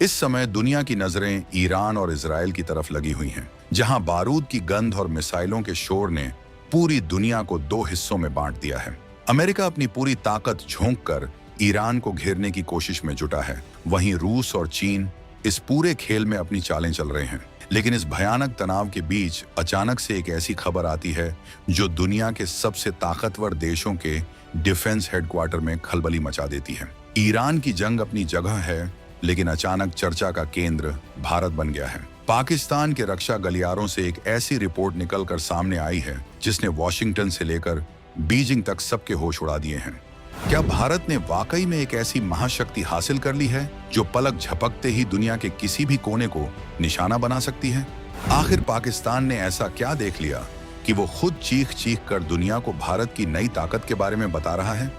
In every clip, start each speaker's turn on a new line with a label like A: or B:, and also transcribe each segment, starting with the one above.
A: इस समय दुनिया की नजरें ईरान और इजराइल की तरफ लगी हुई हैं, जहां बारूद की गंध और मिसाइलों के शोर ने पूरी दुनिया को दो हिस्सों में बांट दिया है। अमेरिका अपनी पूरी ताकत झोंक कर ईरान को घेरने की कोशिश में जुटा है, वहीं रूस और चीन इस पूरे खेल में अपनी चालें चल रहे हैं। लेकिन इस भयानक तनाव के बीच अचानक से एक ऐसी खबर आती है जो दुनिया के सबसे ताकतवर देशों के डिफेंस हेडक्वार्टर में खलबली मचा देती है। ईरान की जंग अपनी जगह है, लेकिन अचानक चर्चा का केंद्र भारत बन गया है। पाकिस्तान के रक्षा गलियारों से एक ऐसी रिपोर्ट निकलकर सामने आई है जिसने वॉशिंगटन से लेकर बीजिंग तक सबके होश उड़ा दिए हैं। क्या भारत ने वाकई में एक ऐसी महाशक्ति हासिल कर ली है जो पलक झपकते ही दुनिया के किसी भी कोने को निशाना बना सकती है? आखिर पाकिस्तान ने ऐसा क्या देख लिया कि वो खुद चीख चीख कर दुनिया को भारत की नई ताकत के बारे में बता रहा है?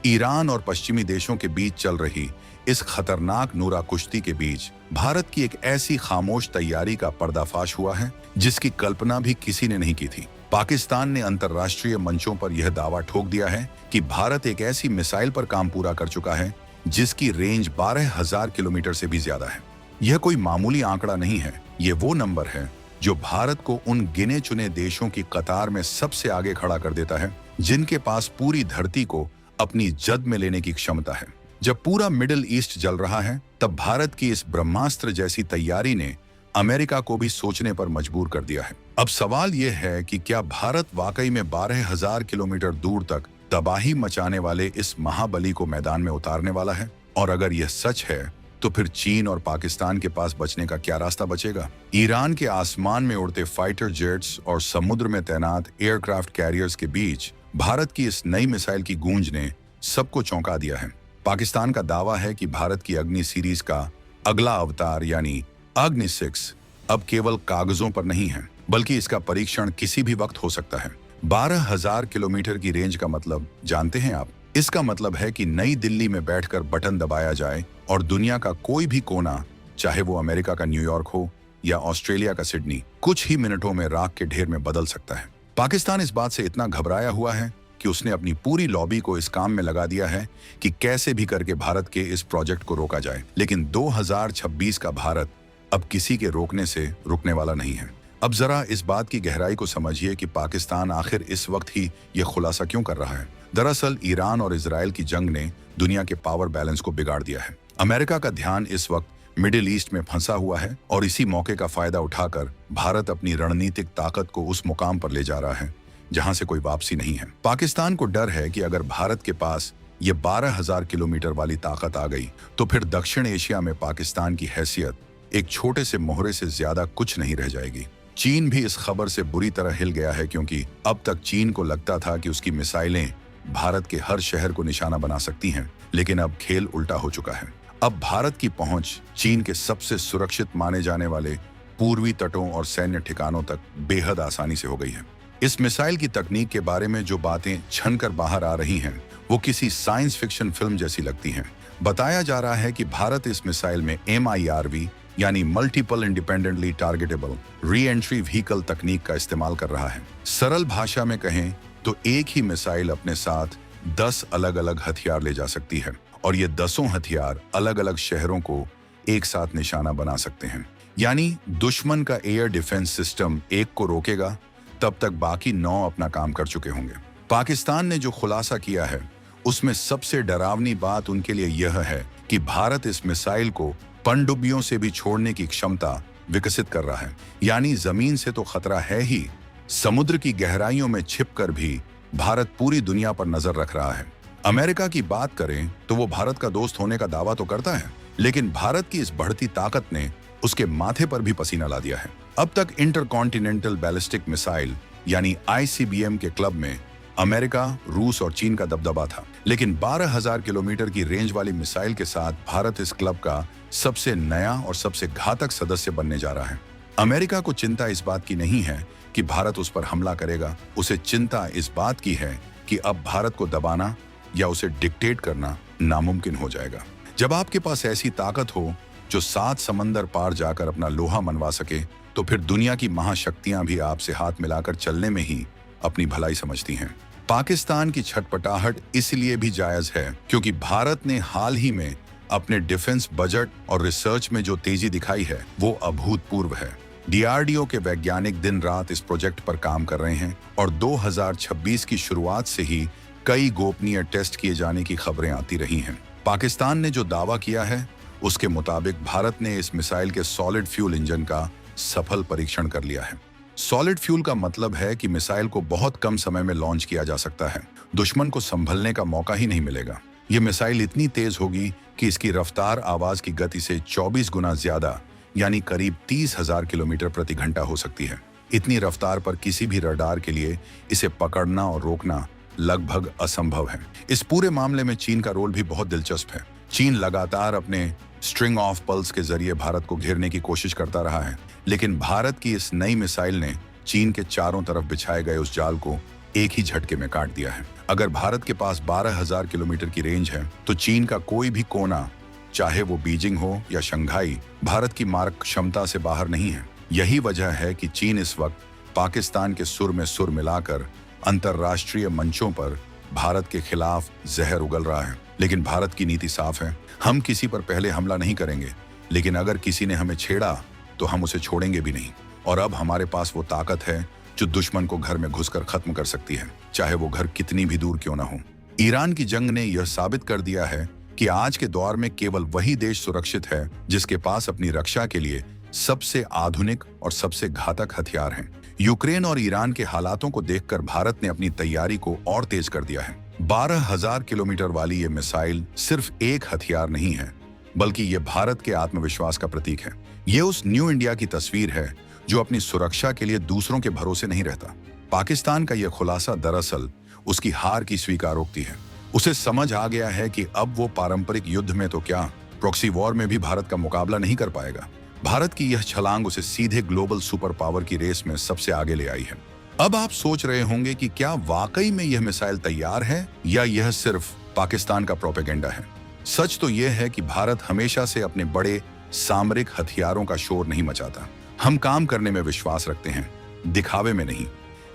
A: ईरान और पश्चिमी देशों के बीच चल रही इस खतरनाक नूरा कुश्ती के बीच भारत की एक ऐसी खामोश तैयारी का पर्दाफाश हुआ है जिसकी कल्पना भी किसी ने नहीं की थी। पाकिस्तान ने अंतर्राष्ट्रीय मंचों पर यह दावा ठोक दिया है कि भारत एक ऐसी मिसाइल पर काम पूरा कर चुका है जिसकी रेंज 12,000 किलोमीटर से भी ज्यादा है। यह कोई मामूली आंकड़ा नहीं है, ये वो नंबर है जो भारत को उन गिने चुने देशों की कतार में सबसे आगे खड़ा कर देता है जिनके पास पूरी धरती को अपनी जद में लेने की क्षमता है। जब पूरा मिडिल ईस्ट जल रहा है, तब भारत की इस ब्रह्मास्त्र जैसी तैयारी ने अमेरिका को भी सोचने पर मजबूर कर दिया है। अब सवाल यह है कि क्या भारत वाकई में 12,000 किलोमीटर दूर तक तबाही मचाने वाले इस महाबली को मैदान में उतारने वाला है? और अगर यह सच है तो फिर चीन और पाकिस्तान के पास बचने का क्या रास्ता बचेगा? ईरान के आसमान में उड़ते फाइटर जेट्स और समुद्र में तैनात एयरक्राफ्ट कैरियर्स के बीच भारत की इस नई मिसाइल की गूंज ने सबको चौंका दिया है। पाकिस्तान का दावा है कि भारत की अग्नि सीरीज का अगला अवतार यानी अग्नि 6 अब केवल कागजों पर नहीं है, बल्कि इसका परीक्षण किसी भी वक्त हो सकता है। 12,000 किलोमीटर की रेंज का मतलब जानते हैं आप? इसका मतलब है कि नई दिल्ली में बैठकर बटन दबाया जाए और दुनिया का कोई भी कोना, चाहे वो अमेरिका का न्यूयॉर्क हो या ऑस्ट्रेलिया का सिडनी, कुछ ही मिनटों में राख के ढेर में बदल सकता है। पाकिस्तान इस बात से इतना घबराया हुआ है कि उसने अपनी पूरी लॉबी को इस काम में लगा दिया है कि कैसे भी करके भारत के इस प्रोजेक्ट को रोका जाए। लेकिन 2026 का भारत अब किसी के रोकने से रुकने वाला नहीं है। अब जरा इस बात की गहराई को समझिए कि पाकिस्तान आखिर इस वक्त ही ये खुलासा क्यों कर रहा है। दरअसल ईरान और इजराइल की जंग ने दुनिया के पावर बैलेंस को बिगाड़ दिया है। अमेरिका का ध्यान इस वक्त मिडिल ईस्ट में फंसा हुआ है और इसी मौके का फायदा उठाकर भारत अपनी रणनीतिक ताकत को उस मुकाम पर ले जा रहा है जहां से कोई वापसी नहीं है। पाकिस्तान को डर है कि अगर भारत के पास ये 12,000 किलोमीटर वाली ताकत आ गई तो फिर दक्षिण एशिया में पाकिस्तान की हैसियत एक छोटे से मोहरे से ज्यादा कुछ नहीं रह जाएगी। चीन भी इस खबर से बुरी तरह हिल गया है, क्योंकि अब तक चीन को लगता था कि उसकी मिसाइलें भारत के हर शहर को निशाना बना सकती हैं, लेकिन अब खेल उल्टा हो चुका है। अब भारत की पहुंच चीन के सबसे सुरक्षित माने जाने वाले पूर्वी तटों और सैन्य ठिकानों तक बेहद आसानी से हो गई है। इस मिसाइल की तकनीक के बारे में जो बातें छनकर बाहर आ रही हैं, वो किसी साइंस फिक्शन फिल्म जैसी लगती हैं। बताया जा रहा है कि भारत इस मिसाइल में MIRV यानी multiple independently targetable re entry vehicle तकनीक का इस्तेमाल कर रहा है। सरल भाषा में कहें तो एक ही मिसाइल अपने साथ 10 अलग अलग हथियार ले जा सकती है और ये 10 हथियार अलग अलग शहरों को एक साथ निशाना बना सकते हैं। यानी दुश्मन का एयर डिफेंस सिस्टम एक को रोकेगा, तब तक बाकी 9 अपना काम कर चुके होंगे। पाकिस्तान ने जो खुलासा किया है उसमें सबसे डरावनी बात उनके लिए यह है कि भारत इस मिसाइल को पनडुब्बियों से भी छोड़ने की क्षमता विकसित कर रहा है। यानी जमीन से तो खतरा है ही, समुद्र की गहराइयों में छिपकर भी भारत पूरी दुनिया पर नजर रख रहा है। अमेरिका की बात करें तो वो भारत का दोस्त होने का दावा तो करता है, लेकिन भारत की इस बढ़ती ताकत ने उसके माथे पर भी पसीना ला दिया है। अब तक इंटरकॉन्टिनेंटल बैलिस्टिक मिसाइल यानी ICBM के क्लब में अमेरिका, रूस और चीन का दबदबा था, लेकिन 12,000 किलोमीटर की रेंज वाली मिसाइल के साथ भारत इस क्लब का सबसे नया और सबसे घातक सदस्य बनने जा रहा है। अमेरिका को चिंता इस बात की नहीं है कि भारत उस पर हमला करेगा, उसे चिंता इस बात की है कि अब भारत को दबाना या उसे डिक्टेट करना नामुमकिन हो जाएगा। जब आपके पास ऐसी ताकत हो जो 7 समंदर पार जाकर अपना लोहा मनवा सके, तो फिर दुनिया की महाशक्तियां भी आपसे हाथ मिलाकर चलने में ही अपनी भलाई समझती हैं। पाकिस्तान की छटपटाहट इसलिए भी जायज है क्योंकि भारत ने हाल ही में अपने डिफेंस बजट और रिसर्च में जो तेजी दिखाई है वो अभूतपूर्व है। डीआरडीओ के वैज्ञानिक दिन रात इस प्रोजेक्ट पर काम कर रहे हैं और 2026 की शुरुआत से ही कई गोपनीय टेस्ट किए जाने की खबरें आती रही हैं। पाकिस्तान ने जो दावा किया है उसके मुताबिक भारत ने इस मिसाइल के सॉलिड फ्यूल इंजन का सफल परीक्षण कर लिया है। सॉलिड फ्यूल का मतलब है कि मिसाइल को बहुत कम समय में लॉन्च किया जा सकता है, दुश्मन को संभलने का मौका ही नहीं मिलेगा। ये मिसाइल इतनी तेज होगी कि इसकी रफ्तार आवाज की गति से 24 गुना ज्यादा यानी करीब 30,000 किलोमीटर प्रति घंटा हो सकती है। इतनी रफ्तार पर किसी भी रडार के लिए इसे पकड़ना और रोकना लगभग असंभव है। इस पूरे मामले में चीन का रोल भी बहुत दिलचस्प है। चीन लगातार अपने स्ट्रिंग ऑफ पल्स के जरिए भारत को घेरने की कोशिश करता रहा है, लेकिन भारत की इस नई मिसाइल ने चीन के चारों तरफ बिछाए गए उस जाल को एक ही झटके में काट दिया है। अगर भारत के पास 12,000 किलोमीटर की रेंज है तो चीन का कोई भी कोना, चाहे वो बीजिंग हो या शंघाई, भारत की मारक क्षमता से बाहर नहीं है। यही वजह है कि चीन इस वक्त पाकिस्तान के सुर में सुर मिलाकर अंतर्राष्ट्रीय मंचों पर भारत के खिलाफ जहर उगल रहा है। लेकिन भारत की नीति साफ है, हम किसी पर पहले हमला नहीं करेंगे, लेकिन अगर किसी ने हमें छेड़ा तो हम उसे छोड़ेंगे भी नहीं। और अब हमारे पास वो ताकत है जो दुश्मन को घर में घुसकर खत्म कर सकती है, चाहे वो घर कितनी भी दूर क्यों ना हो। ईरान की जंग ने यह साबित कर दिया है कि आज के दौर में केवल वही देश सुरक्षित है जिसके पास अपनी रक्षा के लिए सबसे आधुनिक और सबसे घातक हथियार हैं। यूक्रेन और ईरान के हालातों को देखकर भारत ने अपनी तैयारी को और तेज कर दिया है। 12,000 किलोमीटर वाली ये मिसाइल सिर्फ एक हथियार नहीं है, बल्कि ये भारत के आत्मविश्वास का प्रतीक है। ये उस न्यू इंडिया की तस्वीर है जो अपनी सुरक्षा के लिए दूसरों के भरोसे नहीं रहता। पाकिस्तान का यह खुलासा दरअसल उसकी हार की स्वीकारोक्ति है। उसे समझ आ गया है कि अब वो पारंपरिक युद्ध में तो क्या, प्रॉक्सी वॉर में भी भारत का मुकाबला नहीं कर पाएगा। भारत की यह छलांग उसे सीधे ग्लोबल सुपर पावर की रेस में सबसे आगे ले आई है। अब आप सोच रहे होंगे कि क्या वाकई में यह मिसाइल तैयार है या यह सिर्फ पाकिस्तान का प्रोपेगेंडा है। सच तो यह है कि भारत हमेशा से अपने बड़े सामरिक हथियारों का शोर नहीं मचाता। हम काम करने में विश्वास रखते हैं, दिखावे में नहीं।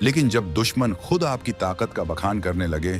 A: लेकिन जब दुश्मन खुद आपकी ताकत का बखान करने लगे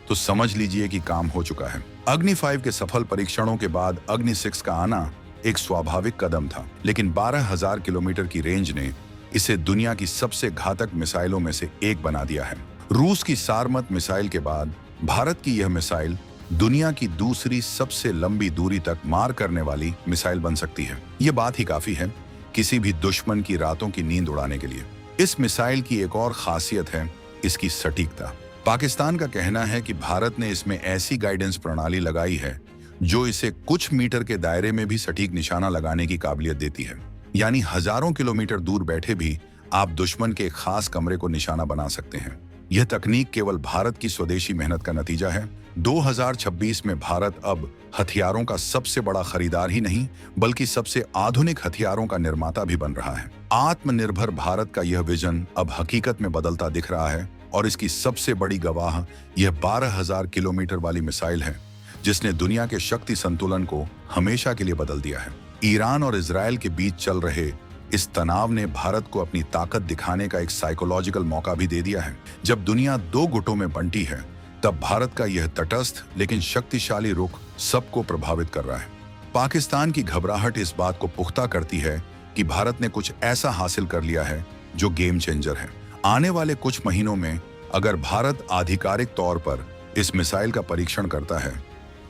A: तो समझ लीजिए कि काम हो चुका है। अग्नि 5 के सफल परीक्षणों के बाद अग्नि 6 का आना एक स्वाभाविक कदम था, लेकिन 12,000 किलोमीटर की रेंज ने इसे दुनिया की सबसे घातक मिसाइलों में से एक बना दिया है। रूस की सारमत मिसाइल के बाद भारत की यह मिसाइल दुनिया की दूसरी सबसे लंबी दूरी तक मार करने वाली मिसाइल बन सकती है। यह बात ही काफी है किसी भी दुश्मन की रातों की नींद उड़ाने के लिए। इस मिसाइल की एक और खासियत है इसकी सटीकता। पाकिस्तान का कहना है कि भारत ने इसमें ऐसी गाइडेंस प्रणाली लगाई है जो इसे कुछ मीटर के दायरे में भी सटीक निशाना लगाने की काबिलियत देती है। यानी हजारों किलोमीटर दूर बैठे भी आप दुश्मन के खास कमरे को निशाना बना सकते हैं। यह तकनीक केवल भारत की स्वदेशी मेहनत का नतीजा है। 2026 में भारत अब हथियारों का सबसे बड़ा खरीदार ही नहीं, बल्कि सबसे आधुनिक हथियारों का निर्माता भी बन रहा है। आत्मनिर्भर भारत का यह विजन अब हकीकत में बदलता दिख रहा है और इसकी सबसे बड़ी गवाह यह 12,000 किलोमीटर वाली मिसाइल है जिसने दुनिया के शक्ति संतुलन को हमेशा के लिए बदल दिया है। ईरान और इजराइल के बीच चल रहे इस तनाव ने भारत को अपनी ताकत दिखाने का एक साइकोलॉजिकल मौका भी दे दिया है। जब दुनिया दो गुटों में बंटी है तब भारत का यह तटस्थ लेकिन शक्तिशाली रुख सबको प्रभावित कर रहा है। पाकिस्तान की घबराहट इस बात को पुख्ता करती है कि भारत ने कुछ ऐसा हासिल कर लिया है जो गेम चेंजर है। आने वाले कुछ महीनों में अगर भारत आधिकारिक तौर पर इस मिसाइल का परीक्षण करता है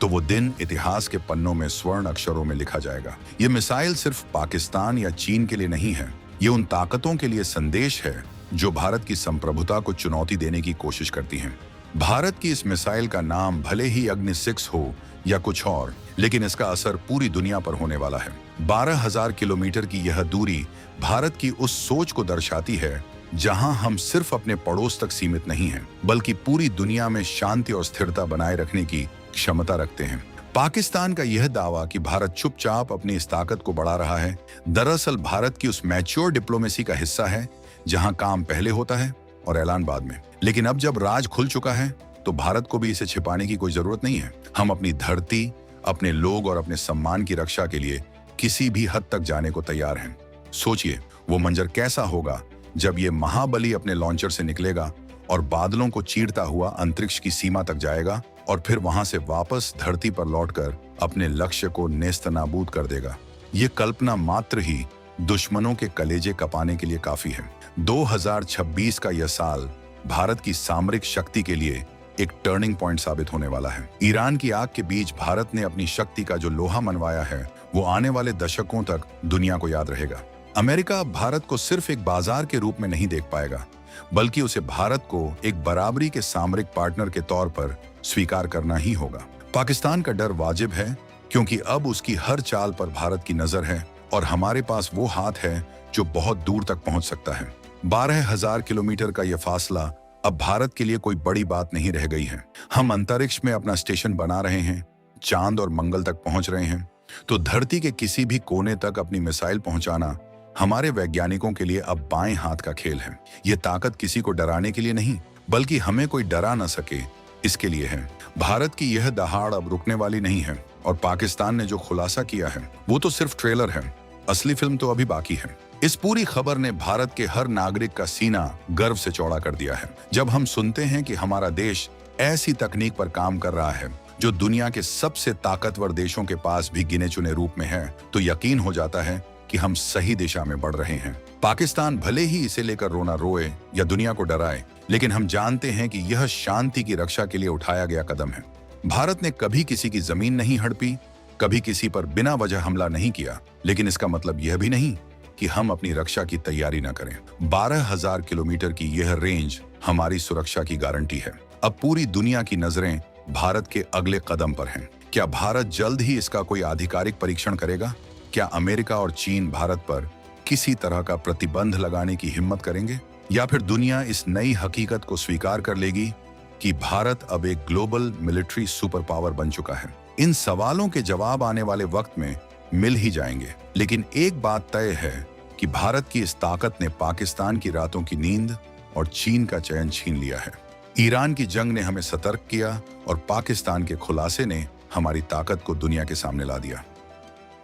A: तो वो दिन इतिहास के पन्नों में स्वर्ण अक्षरों में लिखा जाएगा। ये मिसाइल सिर्फ पाकिस्तान या चीन के लिए नहीं है, ये उन ताकतों के लिए संदेश है जो भारत की संप्रभुता को चुनौती देने की कोशिश करती हैं। भारत की इस मिसाइल का नाम भले ही अग्नि 6 हो या कुछ और, लेकिन इसका असर पूरी दुनिया पर होने वाला है। 12,000 किलोमीटर की यह दूरी भारत की उस सोच को दर्शाती है जहां हम सिर्फ अपने पड़ोस तक सीमित नहीं हैं, बल्कि पूरी दुनिया में शांति और स्थिरता बनाए रखने की क्षमता रखते हैं। पाकिस्तान का यह दावा कि भारत चुपचाप अपनी इस ताकत को बढ़ा रहा है, दरअसल भारत की उस मैच्योर डिप्लोमेसी का हिस्सा है जहां काम पहले होता है और ऐलान बाद में। लेकिन अब जब राज खुल चुका है तो भारत को भी इसे छिपाने की कोई जरूरत नहीं है। हम अपनी धरती, अपने लोग और अपने सम्मान की रक्षा के लिए किसी भी हद तक जाने को तैयार हैं। सोचिए वो मंजर कैसा होगा जब ये महाबली अपने लॉन्चर से निकलेगा और बादलों को चीरता हुआ अंतरिक्ष की सीमा तक जाएगा और फिर वहां से वापस धरती पर लौटकर अपने लक्ष्य को नेस्तनाबूद कर देगा। ये कल्पना मात्र ही दुश्मनों के कलेजे कपाने के लिए काफी है। 2026 का यह साल भारत की सामरिक शक्ति के लिए एक टर्निंग पॉइंट साबित होने वाला है। ईरान की आग के बीच भारत ने अपनी शक्ति का जो लोहा मनवाया है, वो आने वाले दशकों तक दुनिया को याद रहेगा। अमेरिका अब भारत को सिर्फ एक बाजार के रूप में नहीं देख पाएगा, बल्कि उसे भारत को एक बराबरी के सामरिक पार्टनर के तौर पर स्वीकार करना ही होगा। पाकिस्तान का डर वाजिब है, क्योंकि अब उसकी हर चाल पर भारत की नजर है और हमारे पास वो हाथ है जो बहुत दूर तक पहुंच सकता है। 12,000 किलोमीटर का यह फासला अब भारत के लिए कोई बड़ी बात नहीं रह गई है। हम अंतरिक्ष में अपना स्टेशन बना रहे हैं, चांद और मंगल तक पहुंच रहे हैं, तो धरती के किसी भी कोने तक अपनी मिसाइल पहुंचाना हमारे वैज्ञानिकों के लिए अब बाएं हाथ का खेल है। ये ताकत किसी को डराने के लिए नहीं, बल्कि हमें कोई डरा न सके इसके लिए है। भारत की यह दहाड़ अब रुकने वाली नहीं है और पाकिस्तान ने जो खुलासा किया है वो तो सिर्फ ट्रेलर है, असली फिल्म तो अभी बाकी है। इस पूरी खबर ने भारत के हर नागरिक का सीना गर्व से चौड़ा कर दिया है। जब हम सुनते हैं कि हमारा देश ऐसी तकनीक पर काम कर रहा है जो दुनिया के सबसे ताकतवर देशों के पास भी गिने चुने रूप में है, तो यकीन हो जाता है कि हम सही दिशा में बढ़ रहे हैं। पाकिस्तान भले ही इसे लेकर रोना रोए या दुनिया को डराए, लेकिन हम जानते हैं कि यह शांति की रक्षा के लिए उठाया गया कदम है। भारत ने कभी किसी की जमीन नहीं हड़पी, कभी किसी पर बिना वजह हमला नहीं किया, लेकिन इसका मतलब यह भी नहीं कि हम अपनी रक्षा की तैयारी न करें। 12,000 किलोमीटर की यह रेंज हमारी सुरक्षा की गारंटी है। अब पूरी दुनिया की नजरें भारत के अगले कदम पर हैं। क्या भारत जल्द ही इसका कोई आधिकारिक परीक्षण करेगा? क्या अमेरिका और चीन भारत पर किसी तरह का प्रतिबंध लगाने की हिम्मत करेंगे, या फिर दुनिया इस नई हकीकत को स्वीकार कर लेगी कि भारत अब एक ग्लोबल मिलिट्री सुपर पावर बन चुका है? इन सवालों के जवाब आने वाले वक्त में मिल ही जाएंगे, लेकिन एक बात तय है कि भारत की इस ताकत ने पाकिस्तान की रातों की नींद और चीन का चैन छीन लिया है। ईरान की जंग ने हमें सतर्क किया और पाकिस्तान के खुलासे ने हमारी ताकत को दुनिया के सामने ला दिया।